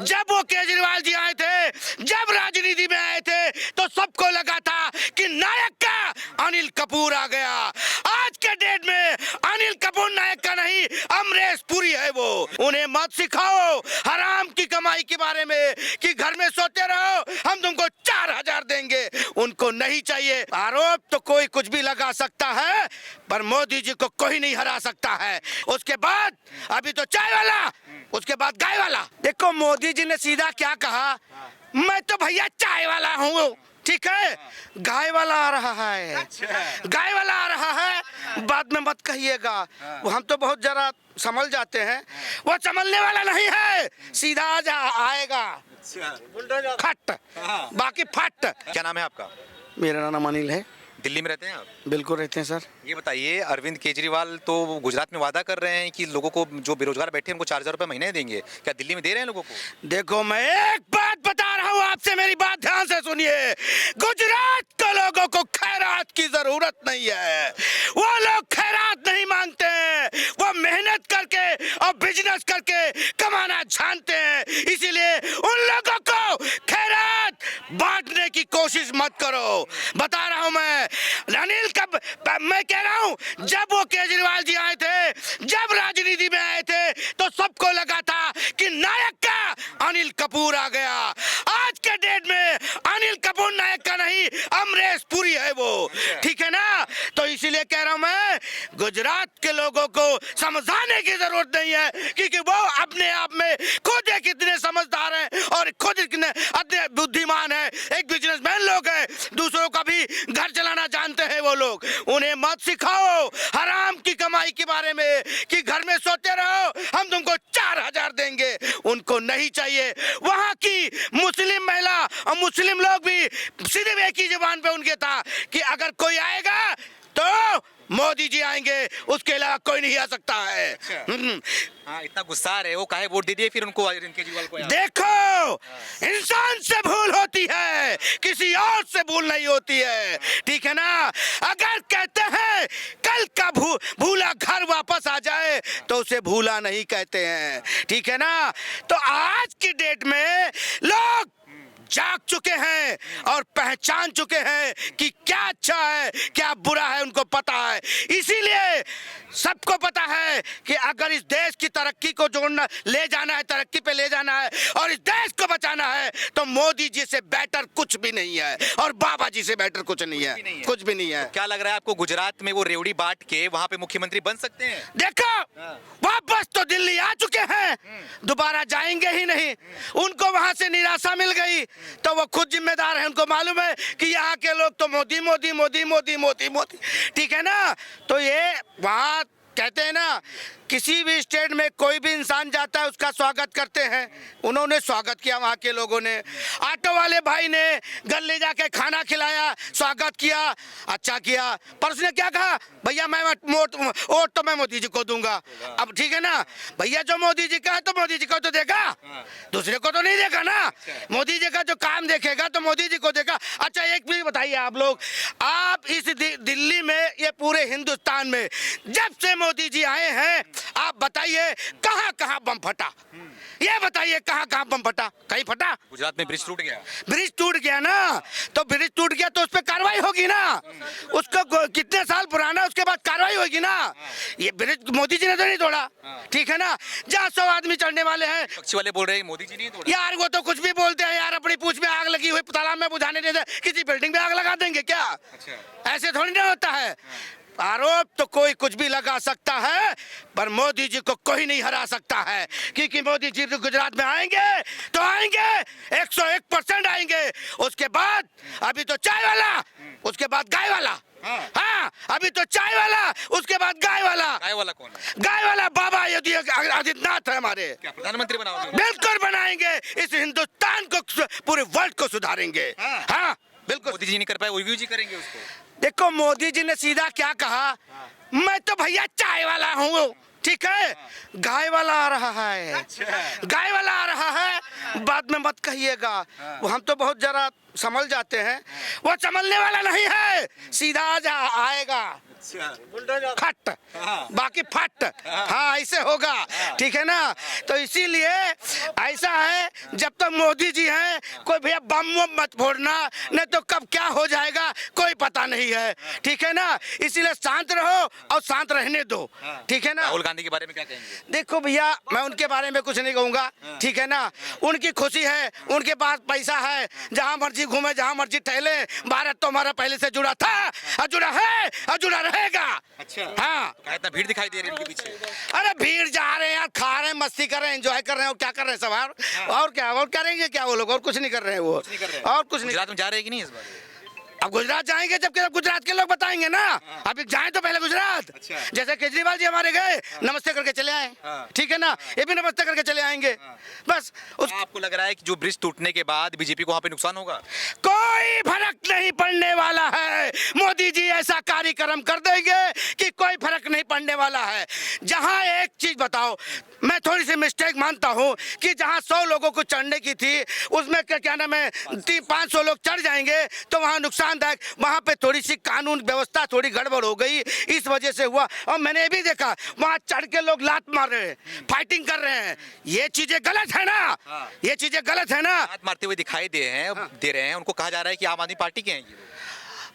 जब वो केजरीवाल जी आए थे, जब राजनीति में आए थे, तो सबको लगा था कि नायक का अनिल कपूर आ गया। आज के डेट में अनिल कपूर नायक का नहीं, अमरीश पुरी है वो। उन्हें मत सिखाओ हराम की कमाई के बारे में कि घर में सोते रहो, हम तुमको 4000 देंगे। उनको नहीं चाहिए। आरोप तो कोई कुछ भी लगा सकता है, पर मोदी जी को कोई नहीं हरा सकता है। उसके बाद अभी तो चाय वाला, उसके बाद गाय वाला। देखो मोदी जी ने सीधा क्या कहा, मैं तो भैया चाय वाला हूँ, ठीक है, गाय वाला आ रहा है। अच्छा। गाय वाला आ रहा है, बाद में मत कहिएगा। हम तो बहुत जरा संभल जाते हैं, वो संभलने वाला नहीं है, सीधा आएगा। अच्छा। खट, बाकी फट। क्या नाम है आपका? मेरा नाम अनिल है। दिल्ली में रहते हैं आप? बिल्कुल रहते हैं सर। ये बताइए, अरविंद केजरीवाल तो गुजरात में वादा कर रहे हैं कि लोगों को जो बेरोजगार बैठे हैं उनको 4000 रुपए महीने देंगे। क्या दिल्ली में दे रहे हैं लोगों को? देखो मैं एक बात बता रहा हूँ आपसे, मेरी बात ध्यान से सुनिए। गुजरात के लोगों को खैरात की जरूरत नहीं है। वो लोग खैरात नहीं मांगते हैं, वो मेहनत करके और बिजनेस करके कमाना जानते हैं। इसीलिए उन लोगों को खैरात बांटने की कोशिश मत करो। बता रहा हूँ मैं, अनिल कब, मैं कह रहा हूँ, जब वो केजरीवाल जी आए थे, जब राजनीति में आए थे, तो सबको लगा था कि नायक का अनिल कपूर आ गया। आज के डेट में अनिल कपूर नायक का नहीं, अमरीश पुरी है वो, ठीक है ना। तो इसीलिए कह रहा हूं मैं, गुजरात के लोगों को समझाने की जरूरत नहीं है, क्योंकि वो अपने आप में खुद एक इतने समझदार हैं और खुद इतने बुद्धिमान है, एक बिजनेसमैन लोग हैं, दूसरों का भी घर चलाना जानते हैं वो लोग। उन्हें मत सिखाओ हराम की कमाई के बारे में कि घर में सोते रहो, हम तुमको 4000 देंगे। उनको नहीं चाहिए। वहां की मुस्लिम महिला और मुस्लिम लोग भी सीधे एक ही जुबान पे उनके था कि अगर कोई आएगा तो मोदी जी आएंगे, उसके अलावा कोई नहीं आ सकता है। हाँ, इतना गुस्सा आ रहे हो, काहे वोट दे दिए फिर उनको, केजरीवाल को? देखो, इंसान से भूल होती है, किसी और से भूल नहीं होती है, ठीक है ना। अगर कहते हैं कल का भूला घर वापस आ जाए, तो उसे भूला नहीं कहते हैं, ठीक है ना। तो आज की डेट में लोग जाग चुके हैं और पहचान चुके हैं कि क्या अच्छा है क्या बुरा है, उनको पता है। इसीलिए सबको पता है कि अगर इस देश की तरक्की को जोड़ना, ले जाना है, तरक्की पे ले जाना है और इस देश को बचाना है, तो मोदी जी से बेटर कुछ भी नहीं है और बाबा जी से बेटर कुछ नहीं है, कुछ भी नहीं है। तो क्या लग रहा है आपको, गुजरात में वो रेवड़ी बांट के वहां पे मुख्यमंत्री बन सकते हैं? देखो, वापस तो दिल्ली आ चुके हैं, दोबारा जाएंगे ही नहीं। उनको वहां से निराशा मिल गई तो वो खुद जिम्मेदार है। उनको मालूम है कि यहाँ के लोग तो मोदी मोदी मोदी मोदी मोदी मोदी, ठीक है ना। तो ये वहां कहते हैं ना, किसी भी स्टेट में कोई भी इंसान जाता है उसका स्वागत करते हैं। उन्होंने स्वागत किया वहाँ के लोगों ने। ऑटो वाले भाई ने घर ले जाके खाना खिलाया, स्वागत किया, अच्छा किया। पर उसने क्या कहा, भैया मैं वोट तो मैं मोदी जी को दूंगा। अब ठीक है ना भैया, जो मोदी जी का है तो मोदी जी को तो देगा, दूसरे को तो नहीं देगा ना। मोदी जी का जो काम देखेगा तो मोदी जी को देगा। अच्छा एक भी बताइए आप लोग, आप इस दिल्ली में, ये पूरे हिंदुस्तान में जब से मोदी जी आए हैं, आप बताइए कहां कहां बम फटा? ये बताइए कहां कहां बम फटा? कहीं फटा? गुजरात में ब्रिज टूट गया। ब्रिज टूट गया ना, तो ब्रिज टूट गया तो उस पर कार्रवाई होगी ना। उसको कितने साल पुराना, उसके बाद कार्रवाई होगी ना। ये ब्रिज मोदी जी ने तो नहीं तोड़ा, ठीक है ना। जहाँ 100 आदमी चढ़ने वाले हैं, पक्षी वाले बोल रहे हैं मोदी जी नहीं तोड़ा। यार वो तो कुछ भी बोलते हैं यार, अपनी पूंछ में आग लगी हुई तालाब में बुझाने नहीं दे, किसी बिल्डिंग में आग लगा देंगे क्या? अच्छा। ऐसे थोड़ी ना होता है। आरोप तो कोई कुछ भी लगा सकता है, पर मोदी जी को कोई नहीं हरा सकता है, क्योंकि मोदी जी गुजरात में आएंगे तो आएंगे, 101% आएंगे। उसके बाद अभी तो चाय वाला, उसके बाद गाय वाला। हाँ, अभी तो चाय वाला, उसके बाद गाय वाला। गाय वाला कौन है? गाय वाला बाबा योगी आदित्यनाथ है हमारे। क्या प्रधानमंत्री बनाओगे? बिल्कुल बनाएंगे, इस हिंदुस्तान को, पूरे वर्ल्ड को सुधारेंगे। हाँ बिल्कुल। मोदी जी नहीं कर पाए, योगी जी करेंगे उसको। देखो मोदी जी ने सीधा क्या कहा, मैं तो भैया चाय वाला हूँ, ठीक है, गाय वाला आ रहा है। अच्छा। गाय वाला आ रहा है, बाद में मत कहिएगा। हम तो बहुत जरा संभल जाते हैं, वो संभलने वाला नहीं है, सीधा आएगा। खट, बाकी फट। हाँ, ऐसे होगा, ठीक है ना। तो इसीलिए ऐसा है, जब तक मोदी जी हैं कोई भैया बम वम मत फोड़ना, नहीं तो कब क्या हो जाएगा कोई पता नहीं है, ठीक है ना। इसीलिए शांत रहो और शांत रहने दो, ठीक है ना। राहुल गांधी के बारे में क्या कहेंगे? देखो भैया, मैं उनके बारे में कुछ नहीं कहूंगा, ठीक है ना। उनकी खुशी है, उनके पास पैसा है, जहां मर्जी घूमे, जहां मर्जी टहले। भारत तो हमारा पहले से जुड़ा था और जुड़ा है और जुड़ा रहेगा। अच्छा, हाँ, तो इतना भीड़ दिखाई दे रही है उनके पीछे। अरे भीड़ जा रहे हैं यार, खा रहे हैं, मस्ती कर रहे हैं, एंजॉय कर रहे हैं, और क्या कर रहे हैं सब और क्या, और करेंगे क्या वो लोग, और कुछ नहीं कर रहे हैं वो, और कुछ नहीं। गुजरात में जा रहे हैं कि नहीं इस बार? अब गुजरात जाएंगे जबकि गुजरात के लोग बताएंगे ना। अभी जाएं तो पहले गुजरात। अच्छा। जैसे केजरीवाल जी हमारे गए, नमस्ते करके चले आए, ठीक है ना। ये भी नमस्ते करके चले आएंगे बस। आपको लग रहा है कि जो ब्रिज टूटने के बाद बीजेपी को वहाँ पे नुकसान होगा? कोई फर्क नहीं पड़ने वाला है। मोदी जी ऐसा कार्यक्रम कर देंगे कि कोई फर्क नहीं पड़ने वाला है। जहां एक चीज बताओ, मैं थोड़ी सी मिस्टेक मानता हूं कि जहां 100 लोगों को चढ़ने की थी, उसमें क्या नाम है 500 लोग चढ़ जाएंगे तो वहां नुकसानदायक। वहां पे थोड़ी सी कानून व्यवस्था थोड़ी गड़बड़ हो गई, इस वजह से हुआ। और मैंने ये भी देखा वहां चढ़ के लोग लात मार रहे हैं, फाइटिंग कर रहे हैं। ये चीजें गलत है ना, ये चीजें गलत है ना। लात मारते हुए दिखाई दे रहे हैं। उनको कहा जा रहा है कि आम आदमी पार्टी के हैं ये लोग।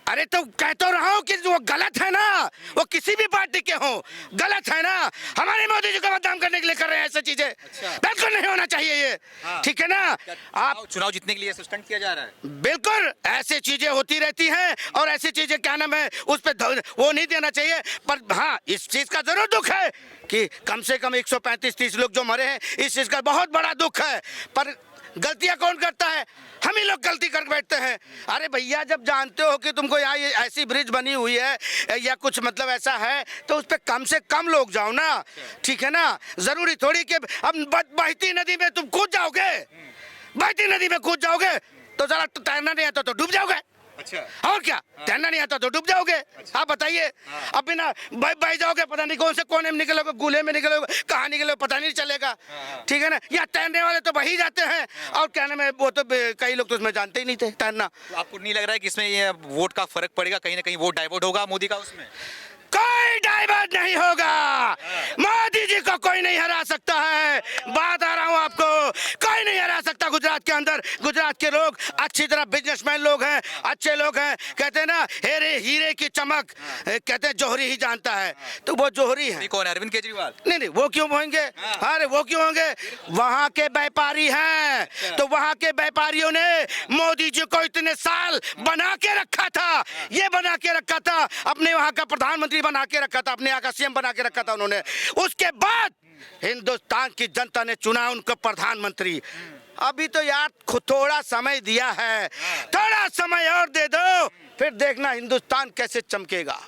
अरे तो कह तो रहा हूं कि वो गलत है ना, वो किसी भी पार्टी के हो, गलत है ना। हमारे मोदी जी को बदनाम करने के लिए कर रहे हैं ऐसी चीजें। अच्छा। बिल्कुल नहीं होना चाहिए ये, ठीक है ना। आप चुनाव जीतने के लिए सस्पेंड किया जा रहा है? बिल्कुल, ऐसी चीजें होती रहती हैं और ऐसी चीजें क्या नाम है उस पर वो नहीं देना चाहिए। पर हाँ, इस चीज का जरूर दुख है कि कम से कम 135-30 लोग जो मरे हैं, इस चीज का बहुत बड़ा दुख है। पर गलतियां कौन करता है? हम ही लोग गलती कर बैठते हैं। अरे भैया, जब जानते हो कि तुमको यहाँ ये ऐसी ब्रिज बनी हुई है या कुछ मतलब ऐसा है, तो उस पर कम से कम लोग जाओ ना, ठीक है ना। जरूरी थोड़ी कि अब बहती नदी में तुम कूद जाओगे, बहती नदी में कूद जाओगे तो जरा तैरना नहीं आता तो डूब जाओगे। अच्छा। और क्या, तैरना नहीं आता तो डूब जाओगे। आप बताइए, अब बिना बह जाओगे, पता नहीं कौन से कोने में निकलोगे, गूले में निकलोगे, कहाँ निकलोगे पता नहीं चलेगा, ठीक है ना। या तैरने वाले तो बही जाते हैं, और क्या नाम है वो तो कई लोग तो उसमें जानते ही नहीं थे तैरना। तो आपको नहीं लग रहा है कि इसमें ये वोट का फर्क पड़ेगा, कहीं ना कहीं वोट डाइवर्ट होगा मोदी का उसमें? कोई डाइवर्ट नहीं होगा, मोदी जी को कोई नहीं हरा सकता है। बात आ रहा हूं आपको, कोई नहीं हरा सकता गुजरात के अंदर। गुजरात के लोग अच्छी तरह बिजनेसमैन लोग हैं, अच्छे लोग हैं। कहते हैं ना, हीरे की चमक, कहते हैं जौहरी ही जानता है, तो वो जौहरी है। कौन है? अरविंद केजरीवाल? नहीं, वो क्यों होंगे? अरे वो क्यों होंगे? वहां के व्यापारी हैं, तो वहां के व्यापारियों ने मोदी जी को इतने साल बना के रखा था, ये बना के रखा था, अपने वहां का प्रधानमंत्री बना के रखा था, अपने यहाँ का सीएम बना के रखा था उन्होंने। उसके बाद हिंदुस्तान की जनता ने चुना उनको प्रधानमंत्री। अभी तो यार थोड़ा समय दिया है, थोड़ा समय और दे दो, फिर देखना हिंदुस्तान कैसे चमकेगा।